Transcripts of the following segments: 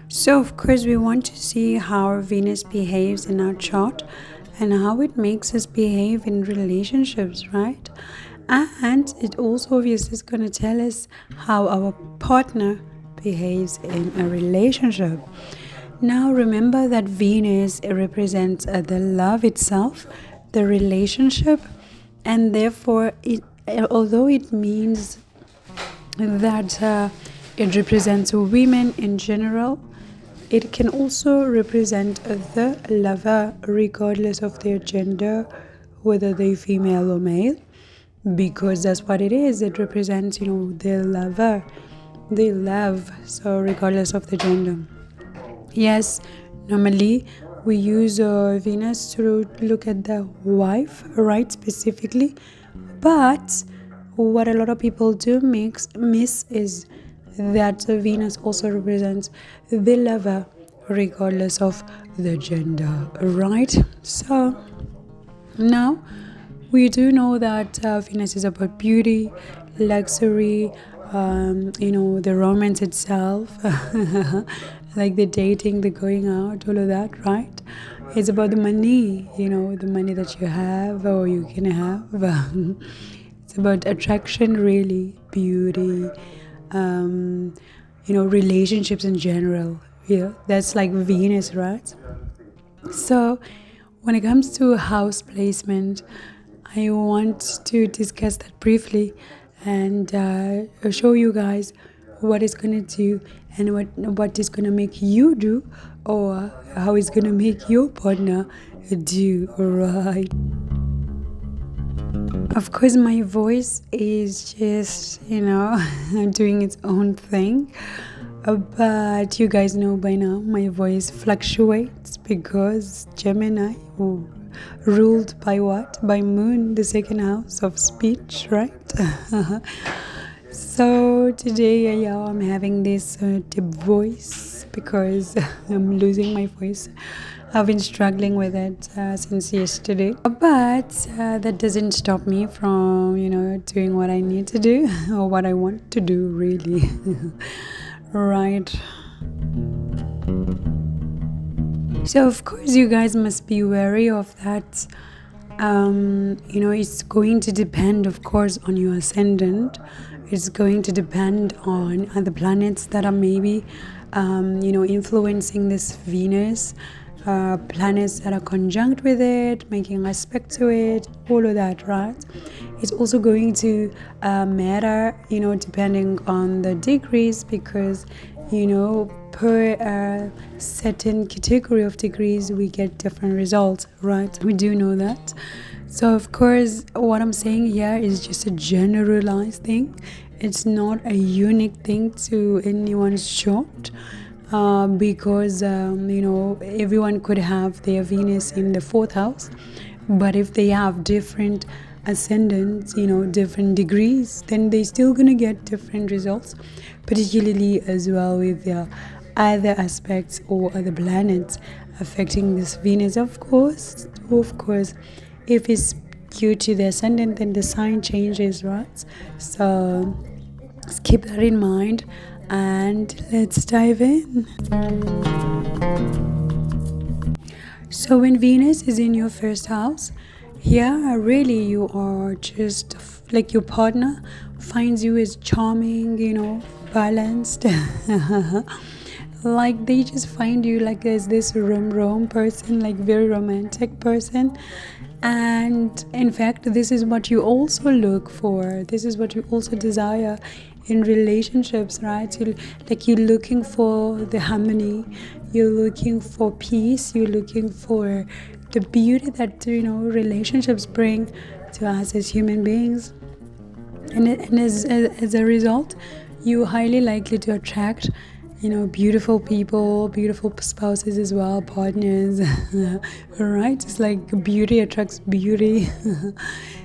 So, of course, we want to see how Venus behaves in our chart and how it makes us behave in relationships, right? And it also obviously is going to tell us how our partner behaves in a relationship. Now, remember that Venus represents the love itself, the relationship, and therefore, although it means that it represents women in general, it can also represent the lover regardless of their gender, whether they're female or male, because that's what it is. It represents, their lover, they love, so regardless of the gender. Yes, normally we use Venus to look at the wife, right, specifically. But what a lot of people do miss is that Venus also represents the lover, regardless of the gender, right? So now we do know that Venus is about beauty, luxury, the romance itself, like the dating, the going out, all of that, right? It's about the money, the money that you have or you can have. It's about attraction, really, beauty, relationships in general. Yeah, that's like Venus, right? So, when it comes to house placement, I want to discuss that briefly and show you guys what it's gonna do and what is gonna make you do, or how it's gonna make your partner do, right? Of course, my voice is just, doing its own thing. But you guys know by now my voice fluctuates because Gemini ruled by what? By Moon, the second house of speech, right? So today, I'm having this deep voice because I'm losing my voice. I've been struggling with it since yesterday. But that doesn't stop me from, doing what I need to do or what I want to do, really. Right. So, of course, you guys must be wary of that. It's going to depend, of course, on your ascendant. It's going to depend on the planets that are maybe, influencing this Venus. Planets that are conjunct with it, making aspect to it, all of that, right? It's also going to matter, depending on the degrees, because, per certain category of degrees, we get different results, right? We do know that. So, of course, what I'm saying here is just a generalized thing. It's not a unique thing to anyone's chart. Because everyone could have their Venus in the fourth house, but if they have different ascendants, different degrees, then they're still gonna get different results, particularly as well with their other aspects or other planets affecting this Venus. Of course, if it's due to the ascendant, then the sign changes, right? So let's keep that in mind. And let's dive in. So when Venus is in your first house, really you are just like your partner finds you as charming, balanced. Like they just find you like as this rom person, like very romantic person. And in fact, this is what you also look for. This is what you also desire in relationships, right? You're looking for the harmony, you're looking for peace, you're looking for the beauty that relationships bring to us as human beings, and as a result, you're highly likely to attract beautiful people, beautiful spouses as well, partners. Right? It's like beauty attracts beauty.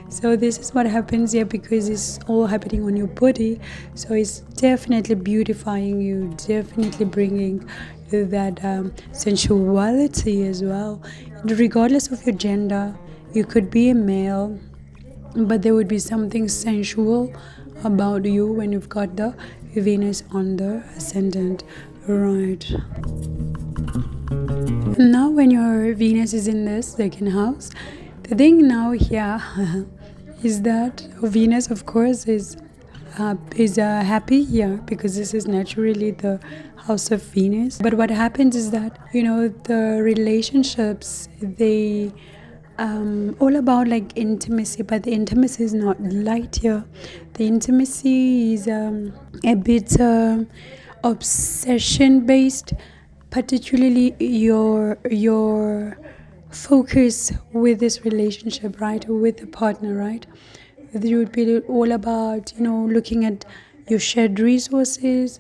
So this is what happens here, because it's all happening on your body. So it's definitely beautifying you, definitely bringing that sensuality as well. Regardless of your gender, you could be a male, but there would be something sensual about you when you've got the Venus on the ascendant, Right. Now when your Venus is in the second house, the thing now here is that Venus, of course, is happy here because this is naturally the house of Venus. But what happens is that the relationships, they all about like intimacy, but the intimacy is not light here. The intimacy is a bit obsession based, particularly your focus with this relationship, right, or with the partner, right? It would be all about looking at your shared resources,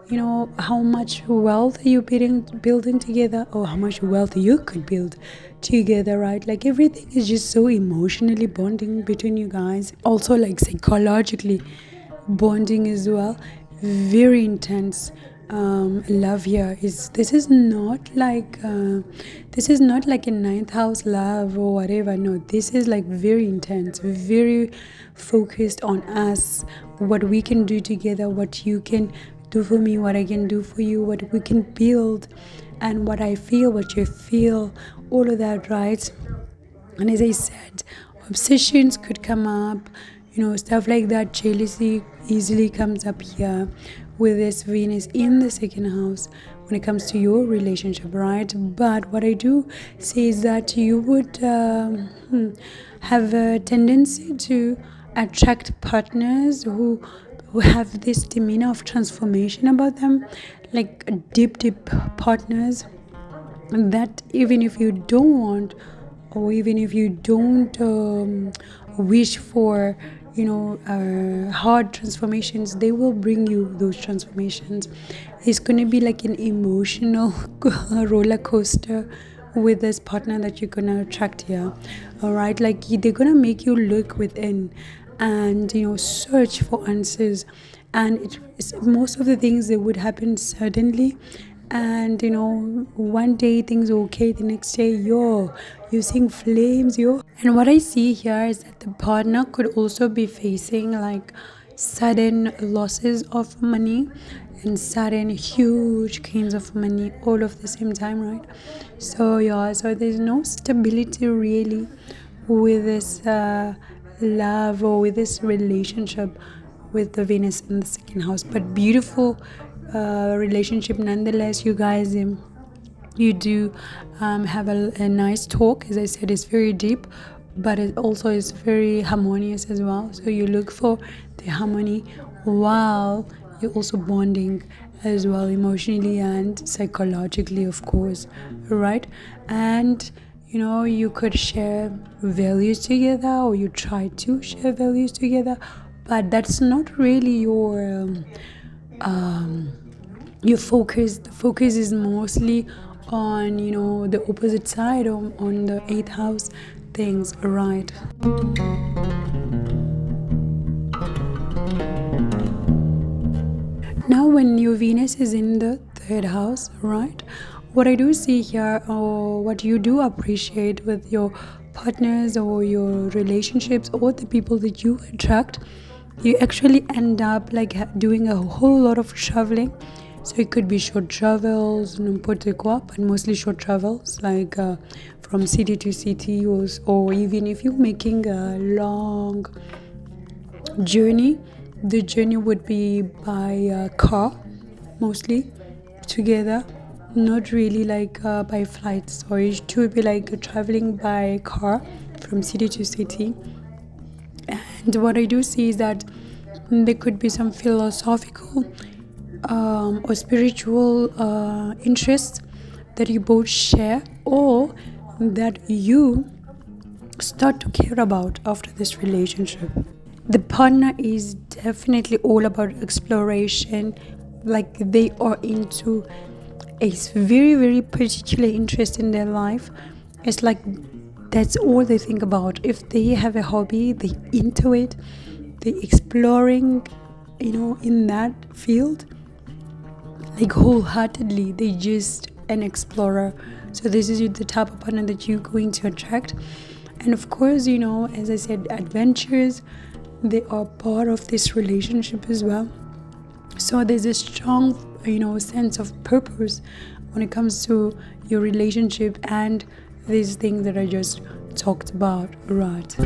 how much wealth are you building together, or how much wealth you could build together, right? Like everything is just so emotionally bonding between you guys, also like psychologically bonding as well. Very intense love here. This is not like a ninth house love or whatever. No, this is like very intense, very focused on us, what we can do together, what you can do for me, what I can do for you, what we can build, and what I feel, what you feel, all of that, right? And as I said, obsessions could come up, stuff like that. Jealousy easily comes up here with this Venus in the second house when it comes to your relationship, right? But what I do say is that you would have a tendency to attract partners who have this demeanor of transformation about them, like deep partners that even if you don't want, or even if you don't wish for hard transformations, they will bring you those transformations. It's going to be like an emotional roller coaster with this partner that you're going to attract here. All right, like they're going to make you look within and search for answers, and most of the things that would happen suddenly. And one day things are okay, the next day you're seeing flames. And what I see here is that the partner could also be facing like sudden losses of money and sudden huge gains of money all of the same time, right? So there's no stability really with this love or with this relationship with the Venus in the second house. But beautiful relationship nonetheless, you guys. You do have a nice talk. As I said, it's very deep, but it also is very harmonious as well. So you look for the harmony while you're also bonding as well, emotionally and psychologically, of course, right? And you could share values together, or you try to share values together, but that's not really your focus. The focus is mostly on the opposite side, on the 8th house things, right? Now when your Venus is in the 3rd house, right, what I do see here, or what you do appreciate with your partners or your relationships or the people that you attract, you actually end up like doing a whole lot of traveling. So it could be short travels, n'importe quoi, but mostly short travels, like from city to city, or even if you're making a long journey, the journey would be by car, mostly together, not really like by flights. Or it would be like traveling by car from city to city. And what I do see is that there could be some philosophical or spiritual interests that you both share, or that you start to care about after this relationship. The partner is definitely all about exploration, like they are into a very, very particular interest in their life. It's like that's all they think about. If they have a hobby, they into it, they exploring in that field, like wholeheartedly. They just an explorer. So this is the type of partner that you're going to attract. And of course, as I said, adventures, they are part of this relationship as well. So there's a strong sense of purpose when it comes to your relationship and these things that I just talked about, right?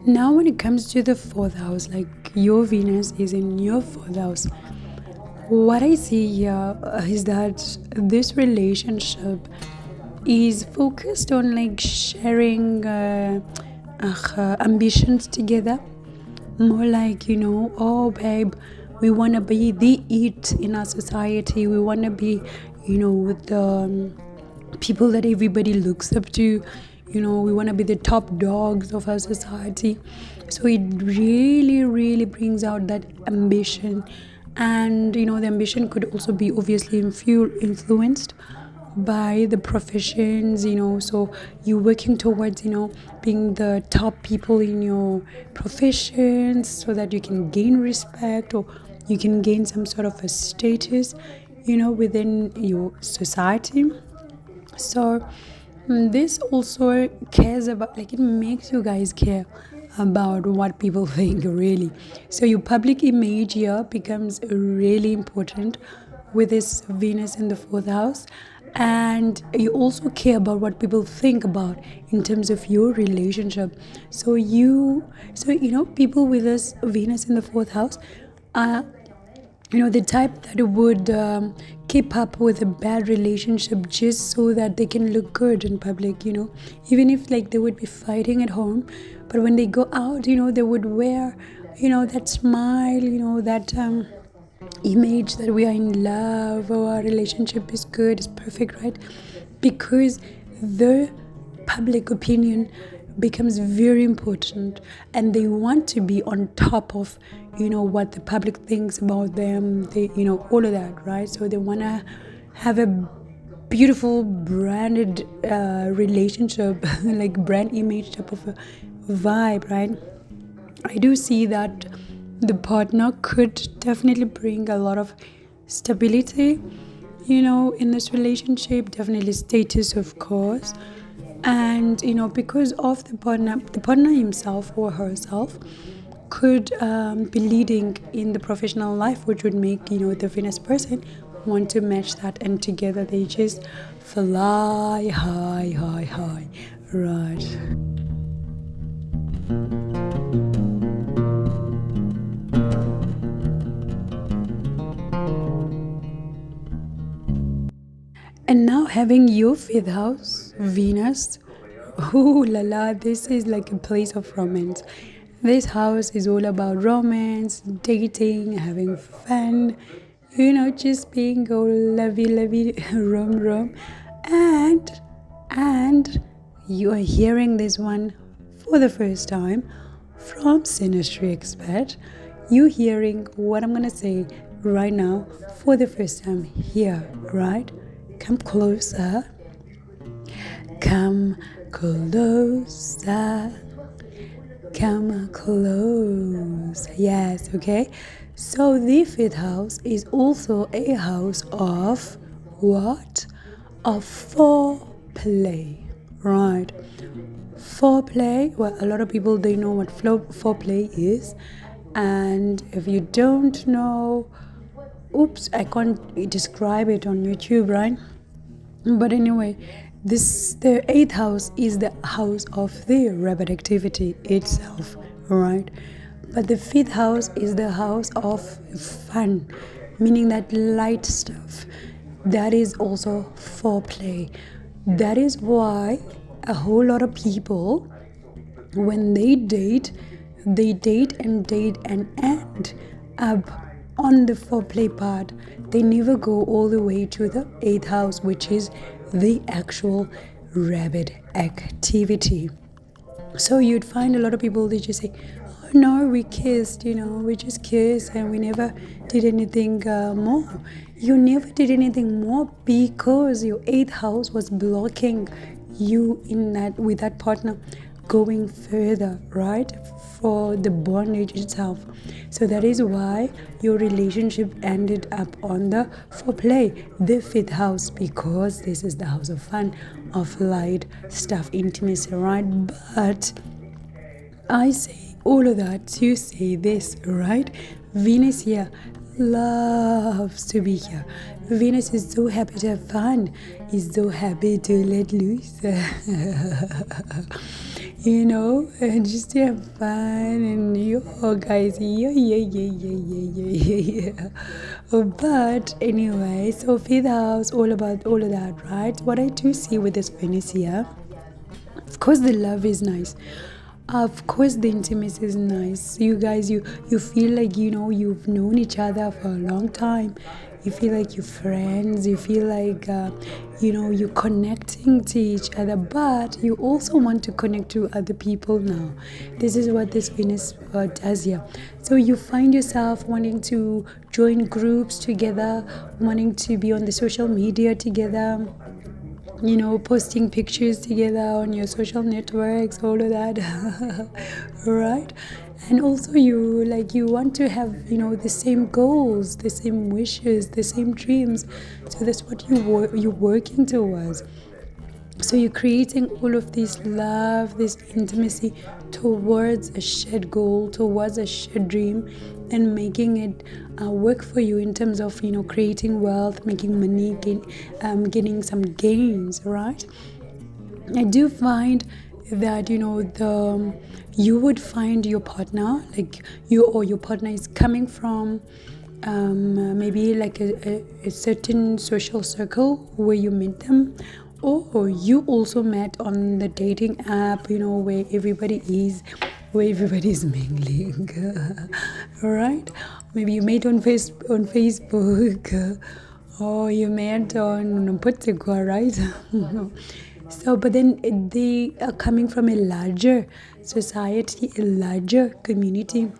Now when it comes to the fourth house, like your Venus is in your fourth house, what I see here is that this relationship is focused on like sharing ambitions together. More like, oh babe, we want to be the it in our society. We want to be, with the people that everybody looks up to. We want to be the top dogs of our society. So it really, really brings out that ambition. And, the ambition could also be obviously influenced by the professions, so you're working towards, being the top people in your professions so that you can gain respect or you can gain some sort of a status, within your society. So this also cares about, like, it makes you guys care about what people think, really. So your public image here becomes really important with this Venus in the fourth house. And you also care about what people think about in terms of your relationship. So people with this Venus in the fourth house are, the type that would keep up with a bad relationship just so that they can look good in public, even if like they would be fighting at home, but when they go out, they would wear, that smile, that image that we are in love or our relationship is good, is perfect, right? Because the public opinion becomes very important and they want to be on top of what the public thinks about them, they all of that, right? So they want to have a beautiful branded relationship like brand image type of a vibe, right? I do see that the partner could definitely bring a lot of stability, in this relationship, definitely status, of course. And, because of the partner himself or herself could be leading in the professional life, which would make, the Venus person want to match that. And together they just fly high, right? And now having your fifth house, Venus, ooh la la, this is like a place of romance. This house is all about romance, dating, having fun, just being all lovey, rom. And you are hearing this one for the first time from Synastry Expert. You hearing what I'm going to say right now for the first time here, right? Come closer. Come closer. Come close. Yes, okay. So the fifth house is also a house of what? Of foreplay. Right. Foreplay. Well, a lot of people, they know what foreplay is. And if you don't know, oops, I can't describe it on YouTube, right? But anyway, the eighth house is the house of the rabbit activity itself, right? But the fifth house is the house of fun, meaning that light stuff. That is also foreplay. That is why a whole lot of people, when they date and end up on the foreplay part. They never go all the way to the eighth house, which is the actual rabbit activity. So you'd find a lot of people, they just say, oh no, we kissed, we just kissed and we never did anything more. You never did anything more because your eighth house was blocking you with that partner going further, right? for the bondage itself. So that is why your relationship ended up on the foreplay, the fifth house, because this is the house of fun, of light stuff, intimacy, right? But I say all of that to say this, right? Venus here loves to be here. Venus is so happy to have fun, is so happy to let loose. And just to have fun, and you guys, yeah. But anyway, so fifth house, all about all of that, right? What I do see with this Venus here, of course, the love is nice. Of course, the intimacy is nice. You guys, you feel like you've known each other for a long time. You feel like you're friends. You feel like you're connecting to each other. But you also want to connect to other people now. This is what this Venus does here. So you find yourself wanting to join groups together, wanting to be on the social media together, posting pictures together on your social networks, all of that. Right? And also you want to have the same goals, the same wishes, the same dreams. So that's what you're working towards. So you're creating all of this love, this intimacy towards a shared goal, towards a shared dream, and making it work for you in terms of creating wealth, making money, getting some gains, right? I do find that you would find your partner, like you or your partner is coming from maybe like a certain social circle where you meet them, or you also met on the dating app, where everybody is mingling. Right? Maybe you met on Facebook, or you met on Portugal, right? So, but then they are coming from a larger society, a larger community,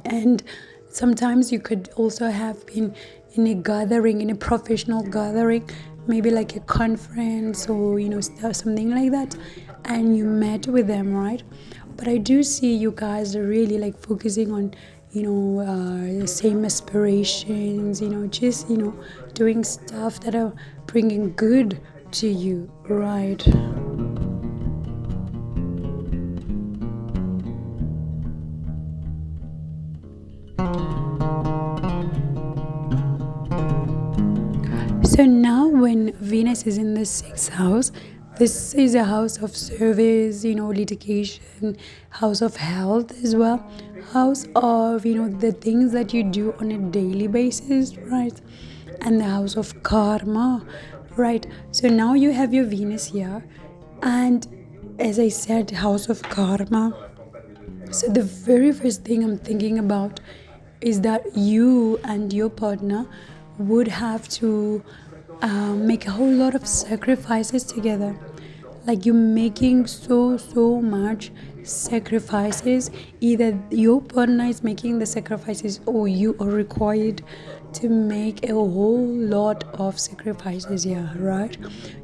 and sometimes you could also have been in a gathering, in a professional gathering, maybe like a conference or something like that, and you met with them, right? But I do see you guys are really like focusing on same aspirations, just doing stuff that are bringing good to you, right? So now when Venus is in the sixth house, this is a house of service, litigation, house of health as well, house of, the things that you do on a daily basis, right? And the house of karma, right? So now you have your Venus here, and as I said, house of karma. So the very first thing I'm thinking about is that you and your partner would have to make a whole lot of sacrifices together. Like you're making so much sacrifices. Either your partner is making the sacrifices, or you are required to make a whole lot of sacrifices here, right?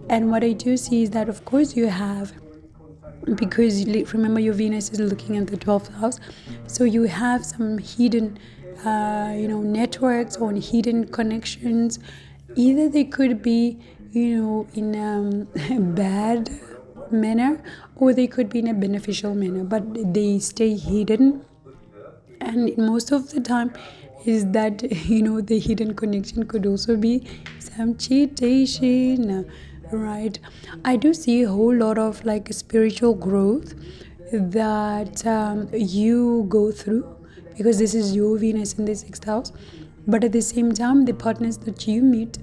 And what I do see is that of course you have, because remember your Venus is looking at the 12th house, so you have some hidden networks or hidden connections. Either they could be in a bad manner, or they could be in a beneficial manner, but they stay hidden. And most of the time is that the hidden connection could also be some cheatation, right? I do see a whole lot of like spiritual growth that you go through, because this is your Venus in the sixth house. But at the same time, the partners that you meet,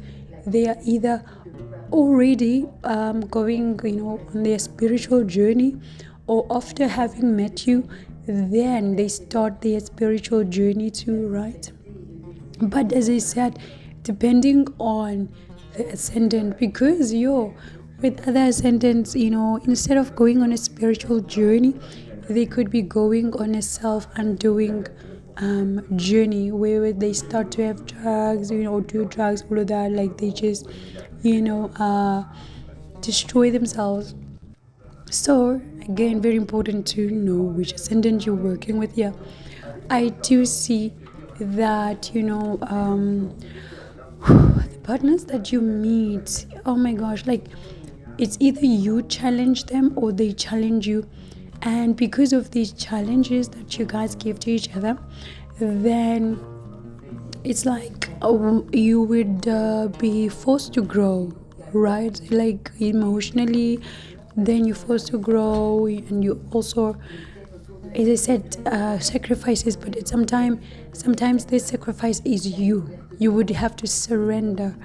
they are either already going on their spiritual journey, or after having met you, then they start their spiritual journey too, right? But as I said, depending on the ascendant, because with other ascendants, instead of going on a spiritual journey, they could be going on a self-undoing journey, where they start to have drugs, do drugs, all of that, like they just destroy themselves. So again, very important to know which ascendant you're working with here. I do see that, the partners that you meet, oh my gosh, like it's either you challenge them or they challenge you. And because of these challenges that you guys give to each other, then it's like you would be forced to grow, right? Like emotionally, then you're forced to grow, and you also, as I said, sacrifices. But it's sometimes this sacrifice is you would have to surrender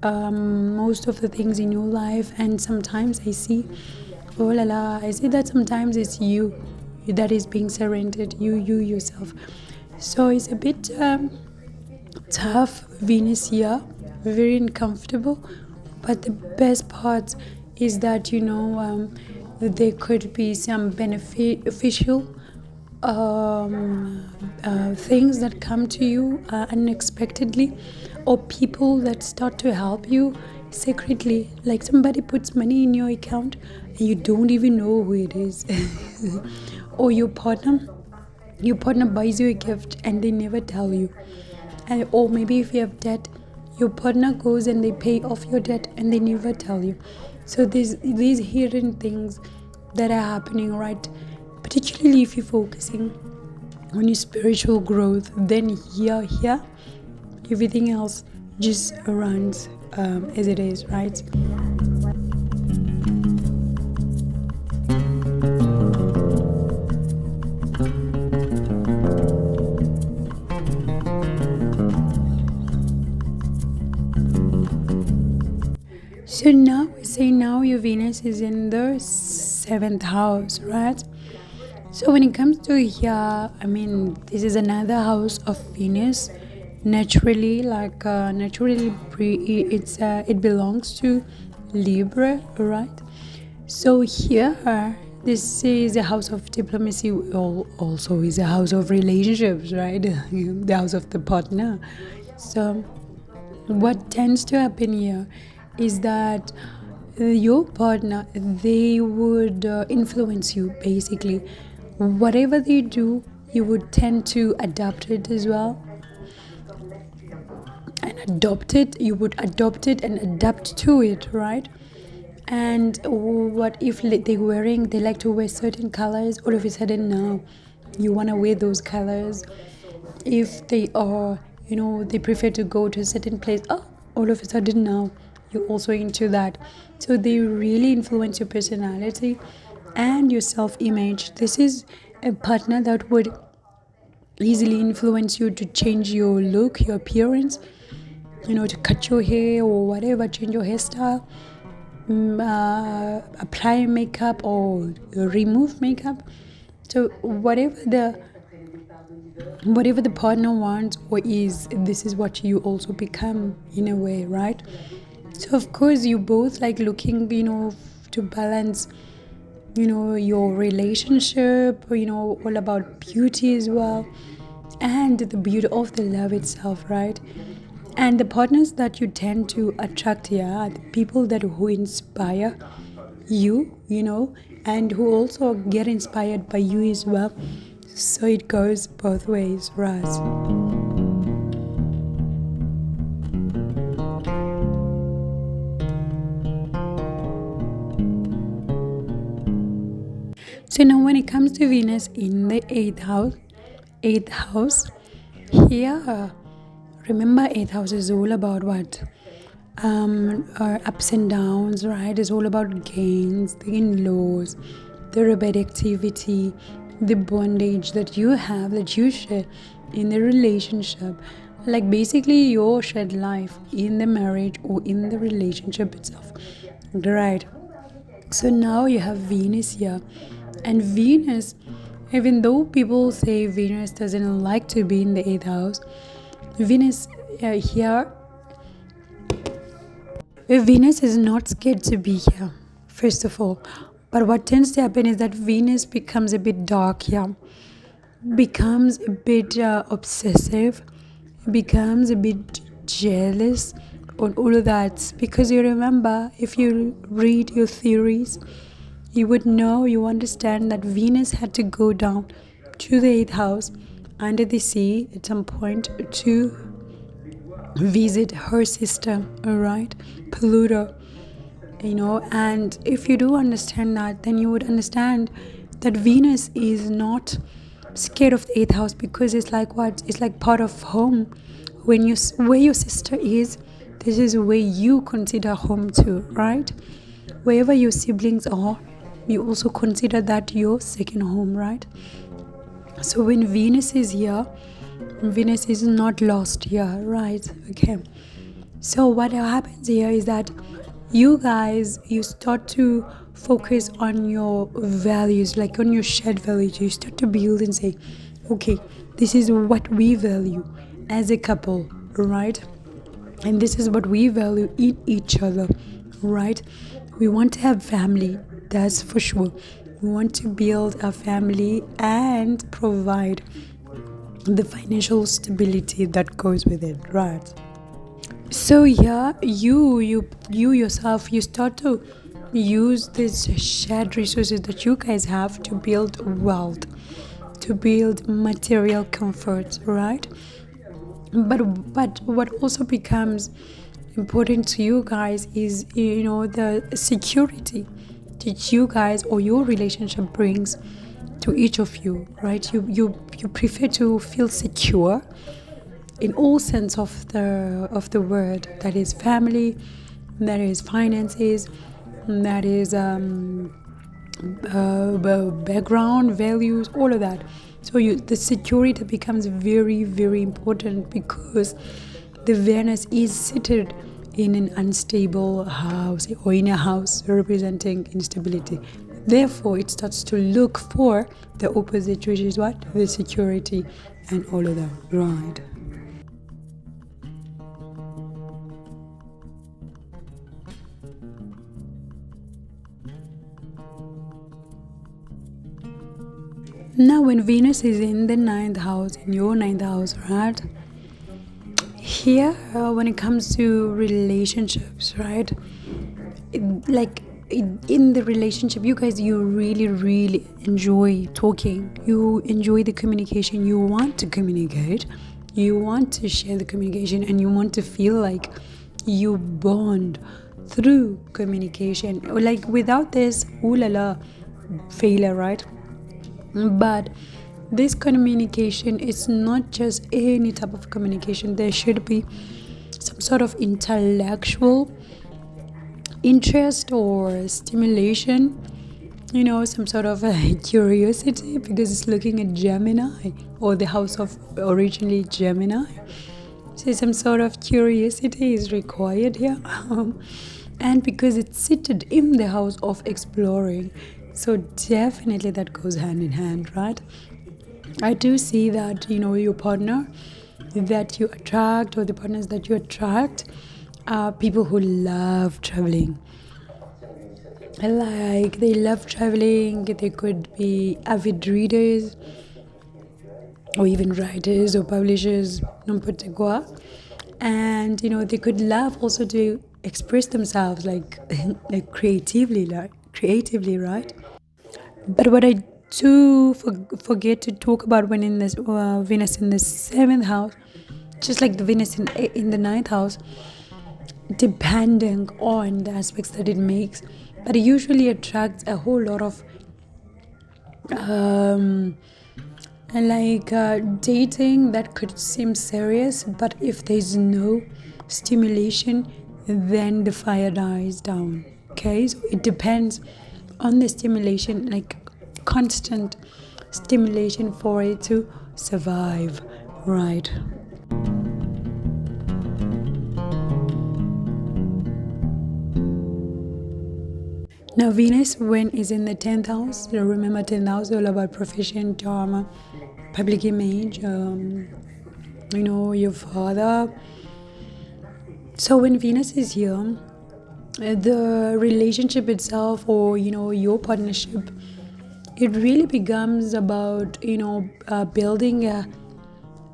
most of the things in your life. And sometimes I see, oh la la, I see that sometimes it's you that is being surrendered, you yourself. So it's a bit tough Venus here, very uncomfortable. But the best part is that there could be some beneficial things that come to you unexpectedly, or people that start to help you secretly. Like somebody puts money in your account and you don't even know who it is. Or your partner buys you a gift and they never tell you. Or maybe if you have debt, your partner goes and they pay off your debt and they never tell you. So there's these hidden things that are happening, right? Particularly if you're focusing on your spiritual growth, then here everything else just runs as it is, right? So now your Venus is in the 7th house, right? So when it comes to here, this is another house of Venus. Naturally, it belongs to Libra, right? So here, this is a house of diplomacy. Also is a house of relationships, right? The house of the partner. So what tends to happen here is that your partner, they would influence you. Basically, whatever they do, you would tend to adapt it as well, and you would adopt it and adapt to it, right? And what if they like to wear certain colors, all of a sudden now you want to wear those colors. If they are, they prefer to go to a certain place, all of a sudden now you're also into that. So they really influence your personality and your self-image. This is a partner that would easily influence you to change your look, your appearance, to cut your hair or whatever, change your hairstyle, apply makeup or remove makeup. So whatever the partner wants or is, this is what you also become in a way, right? So of course you both like looking, to balance, your relationship, all about beauty as well, and the beauty of the love itself, right? And the partners that you tend to attract here are the people who inspire you, and who also get inspired by you as well. So it goes both ways, Raz. So now when it comes to Venus in the 8th house, here, remember 8th house is all about what? Our ups and downs, right? It's all about gains, the in-laws, the rebate activity, the bondage that you share in the relationship. Like basically your shared life in the marriage or in the relationship itself, right? So now you have Venus here. And Venus, even though people say Venus doesn't like to be in the 8th house, Venus here, Venus is not scared to be here, first of all. But what tends to happen is that Venus becomes a bit dark here, becomes a bit obsessive, becomes a bit jealous on all of that. Because you remember, if you read your theories, you would know, you understand that Venus had to go down to the 8th house under the sea at some point to visit her sister, all right, Pluto. And if you do understand that, then you would understand that Venus is not scared of the 8th house, because it's like what? It's like part of home. Where your sister is, this is where you consider home too, right? Wherever your siblings are, you also consider that your second home, right? So when Venus is here, Venus is not lost here, right? Okay. So what happens here is that you guys, you start to focus on your values, like on your shared values. You start to build and say, okay, this is what we value as a couple, right? And this is what we value in each other, right? We want to have family, that's for sure. We want to build a family and provide the financial stability that goes with it, right? So yeah, you yourself, you start to use these shared resources that you guys have to build wealth, to build material comforts, right? But what also becomes important to you guys is, the security that you guys or your relationship brings to each of you, right? You prefer to feel secure in all sense of the word. That is family, that is finances, that is background, values, all of that. So the security becomes very, very important, because the Venus is seated in an unstable house, or in a house representing instability. Therefore, it starts to look for the opposite, which is what? The security and all of that, right? Now, when Venus is in the 9th house, in your 9th house, right? Here, when it comes to relationships, right? In the relationship, you guys, you really, really enjoy talking. You enjoy the communication. You want to communicate. You want to share the communication, and you want to feel like you bond through communication. Like without this, ooh la la, failure, right? But this communication is not just any type of communication. There should be some sort of intellectual interest or stimulation, some sort of curiosity, because it's looking at Gemini, or the house of originally Gemini. So some sort of curiosity is required here. And because it's seated in the house of exploring, so definitely that goes hand in hand, right? I do see that, your partner that you attract, or the partners that you attract, are people who love traveling. Like, they love traveling. They could be avid readers, or even writers or publishers, n'importe quoi. And, they could love also to express themselves, like creatively, right? But what I do forget to talk about when in this Venus in the 7th house, just like the Venus in the 9th house, depending on the aspects that it makes, but it usually attracts a whole lot of dating that could seem serious, but if there's no stimulation, then the fire dies down. Okay, so it depends on the stimulation, like constant stimulation for it to survive, right? Now, Venus, when is in the 10th house, remember 10th house is all about profession, dharma, public image, your father. So when Venus is here, the relationship itself, or your partnership, it really becomes about building a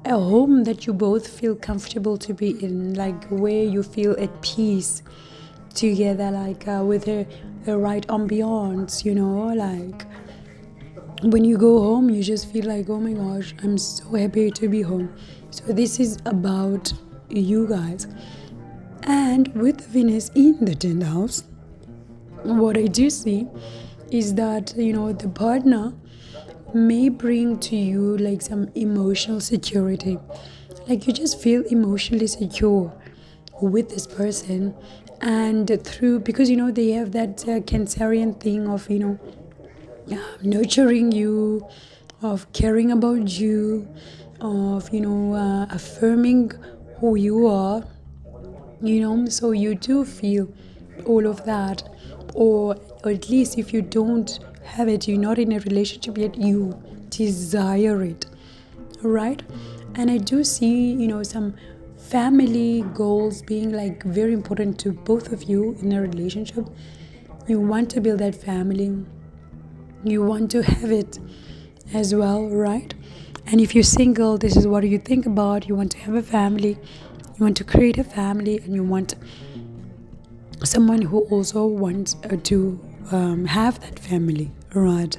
home that you both feel comfortable to be in, like where you feel at peace, together, like with the right ambiance, like when you go home, you just feel like, oh my gosh, I'm so happy to be home. So this is about you guys. And with Venus in the 10th house, what I do see is that, the partner may bring to you like some emotional security. Like you just feel emotionally secure with this person. And through, because, they have that Cancerian thing of, nurturing you, of caring about you, of, affirming who you are, so you do feel all of that. Or at least if you don't have it, you're not in a relationship yet, you desire it, right? And I do see, some family goals being like very important to both of you in a relationship. You want to build that family, you want to have it as well, right? And if you're single, this is what you think about. You want to have a family, you want to create a family, and you want someone who also wants to have that family, right?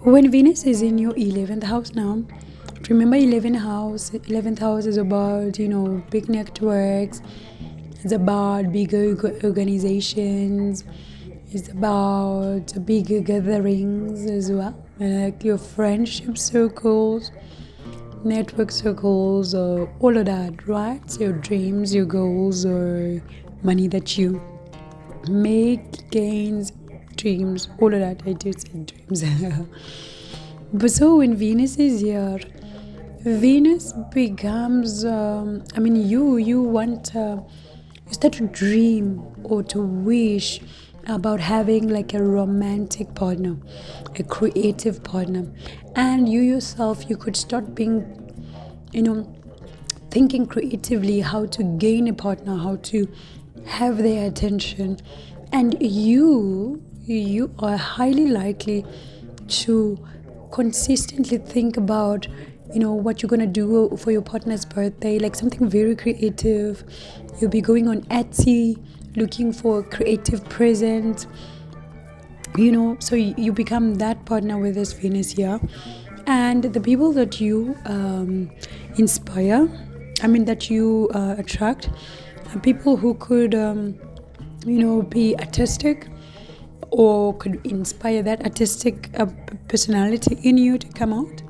When Venus is in your 11th house now, remember 11th house is about, big networks, it's about bigger organizations, it's about bigger gatherings as well, like your friendship circles, network circles, or all of that, right? So your dreams, your goals, or money that you make, gains, dreams, all of that. I do say dreams. But so when Venus is here, Venus becomes, you want, you start to dream or to wish about having like a romantic partner, a creative partner. And you yourself, you could start being, thinking creatively how to gain a partner, how to have their attention. And you are highly likely to consistently think about, what you're going to do for your partner's birthday, like something very creative. You'll be going on Etsy looking for creative presents, so you become that partner with this Venus here. And the people that you inspire, that you attract, are people who could be artistic, or could inspire that artistic personality in you to come out.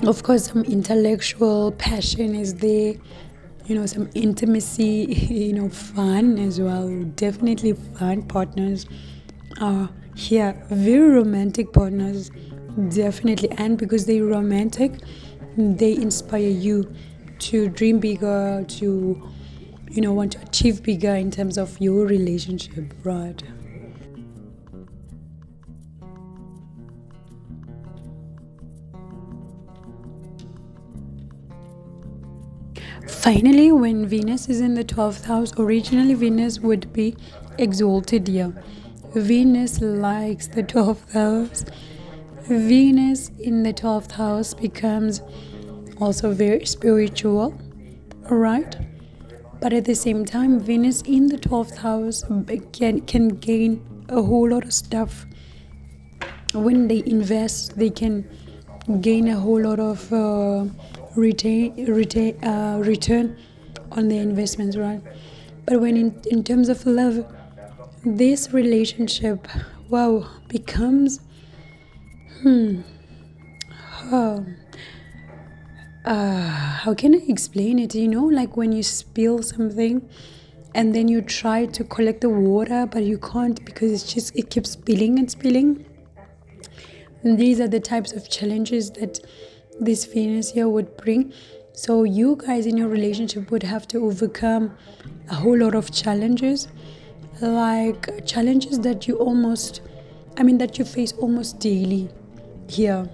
Of course, some intellectual passion is there, some intimacy, fun as well. Definitely fun partners are here. Very romantic partners, definitely. And because they're romantic, they inspire you to dream bigger, to, want to achieve bigger in terms of your relationship, right? Finally, when Venus is in the 12th house, originally Venus would be exalted here. Venus likes the 12th house. Venus in the 12th house becomes also very spiritual, right? But at the same time, Venus in the 12th house can gain a whole lot of stuff. When they invest, they can gain a whole lot of return on their investments, right? But when in terms of love, this relationship, becomes how can I explain it? Like when you spill something and then you try to collect the water, but you can't because it keeps spilling and spilling. And these are the types of challenges that this Venus here would bring. So you guys in your relationship would have to overcome a whole lot of challenges, like challenges that you face almost daily here.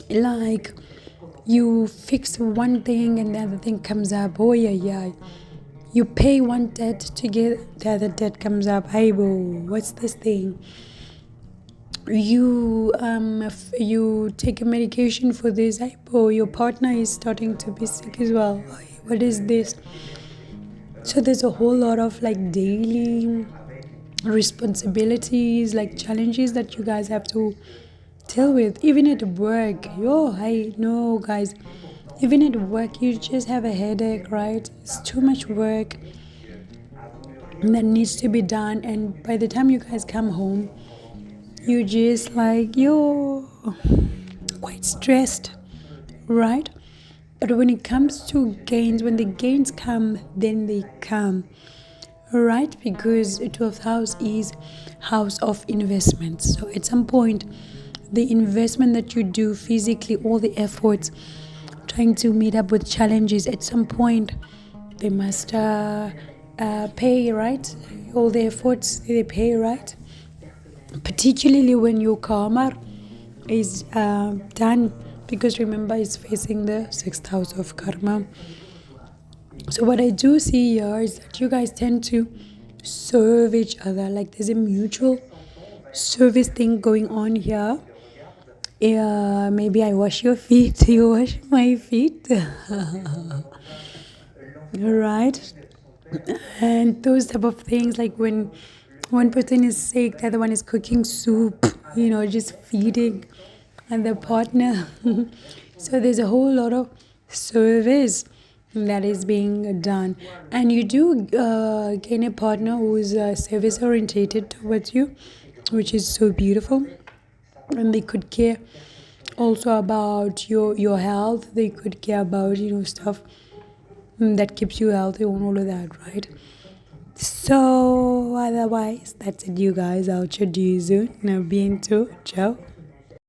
Like you fix one thing and the other thing comes up. Oh yeah. You pay one debt to get the other debt comes up. Hey boo, what's this thing? you take a medication for this, or your partner is starting to be sick as well. What is this? So there's a whole lot of like daily responsibilities, like challenges that you guys have to deal with. Even at work, I know, guys, even at work you just have a headache, right? It's too much work that needs to be done, and by the time you guys come home, you just like you're quite stressed, right? But when it comes to gains, when the gains come, then they come, right? Because 12th house is house of investments. So at some point, the investment that you do physically, all the efforts trying to meet up with challenges, at some point they must pay, right? All the efforts they pay, right? Particularly when your karma is done, because remember it's facing the 6th house of karma. So what I do see here is that you guys tend to serve each other, like there's a mutual service thing going on here. Yeah, maybe I wash your feet, you wash my feet. Right? And those type of things, like when one person is sick, the other one is cooking soup, just feeding and the partner. So there's a whole lot of service that is being done, and you do gain a partner who is service orientated towards you, which is so beautiful. And they could care also about your health. They could care about stuff that keeps you healthy and all of that, right? So otherwise, that's it, you guys. I'll chat to you soon. Now, bien, ciao.